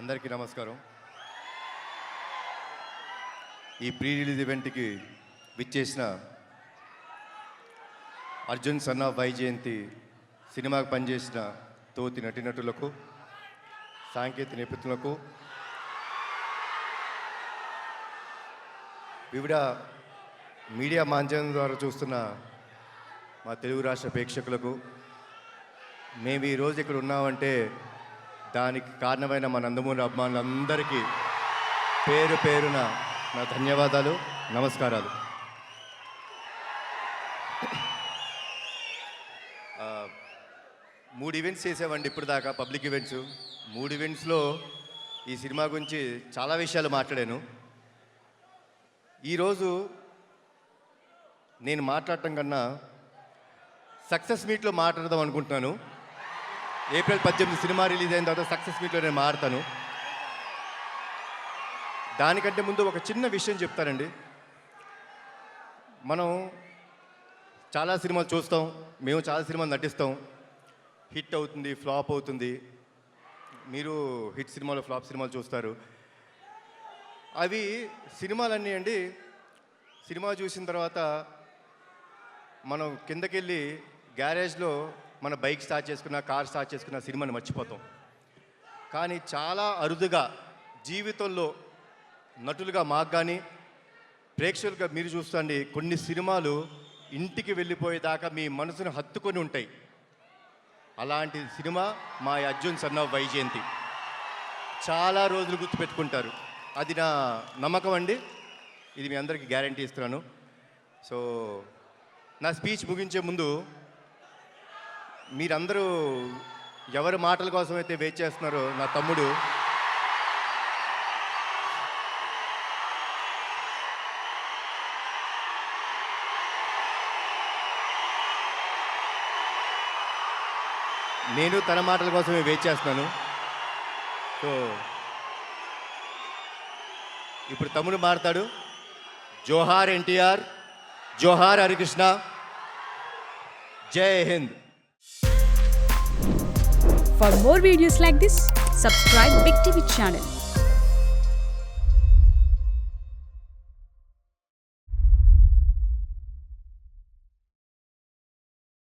అందరికీ నమస్కారం. ఈ ప్రీ రిలీజ్ ఈవెంట్కి విచ్చేసిన అర్జున్ సన్ ఆఫ్ వైజయంతి, సినిమాకి పనిచేసిన తోటి నటీనటులకు, సాంకేతిక నిపుణులకు, వివిధ మీడియా మాధ్యమం ద్వారా చూస్తున్న మా తెలుగు రాష్ట్ర ప్రేక్షకులకు, మేము ఈరోజు ఇక్కడ ఉన్నామంటే దానికి కారణమైన మా నందమూరి అభిమానులందరికీ పేరు పేరున నా ధన్యవాదాలు, నమస్కారాలు. మూడు ఈవెంట్స్ చేసామండి ఇప్పుడు దాకా, పబ్లిక్ ఈవెంట్స్. 3 ఈవెంట్స్లో ఈ సినిమా గురించి చాలా విషయాలు మాట్లాడాను. ఈరోజు నేను మాట్లాడటం కన్నా సక్సెస్ మీట్లో మాట్లాడదాం అనుకుంటున్నాను. ఏప్రిల్ 18 సినిమా రిలీజ్ అయిన తర్వాత సక్సెస్ మీట్లో నేను మాట్లాడతాను. దానికంటే ముందు ఒక చిన్న విషయం చెప్తానండి. మనం చాలా సినిమాలు చూస్తాం, మేము చాలా సినిమాలు నటిస్తాం. హిట్ అవుతుంది, ఫ్లాప్ అవుతుంది. మీరు హిట్ సినిమాలు, ఫ్లాప్ సినిమాలు చూస్తారు. అవి సినిమాలన్నీ అండి, సినిమా చూసిన తర్వాత మనం కిందకెళ్ళి గ్యారేజ్లో మన బైక్ స్టార్ట్ చేసుకున్న, కార్ స్టార్ట్ చేసుకున్న సినిమాని మర్చిపోతాం. కానీ చాలా అరుదుగా జీవితంలో నటులుగా మాకు కానీ, ప్రేక్షకులుగా మీరు చూస్తుండి, కొన్ని సినిమాలు ఇంటికి వెళ్ళిపోయేదాకా మీ మనసును హత్తుకొని ఉంటాయి. అలాంటి సినిమా మా అర్జున్ సన్ ఆఫ్ వైజయంతి. చాలా రోజులు గుర్తుపెట్టుకుంటారు. అది నా నమ్మకం అండి. ఇది మీ అందరికీ గ్యారంటీ ఇస్తున్నాను. సో నా స్పీచ్ ముగించే ముందు మీరందరూ ఎవరి మాటల కోసం అయితే వెయిట్ చేస్తున్నారో, నా తమ్ముడు నేను తన మాటల కోసమే వెయిట్ చేస్తున్నాను. సో ఇప్పుడు తమ్ముడు మాట్లాడు. జోహార్ ఎన్టీఆర్, జోహార్ హరికృష్ణ, జై Hind. For more videos like this, subscribe Big TV channel.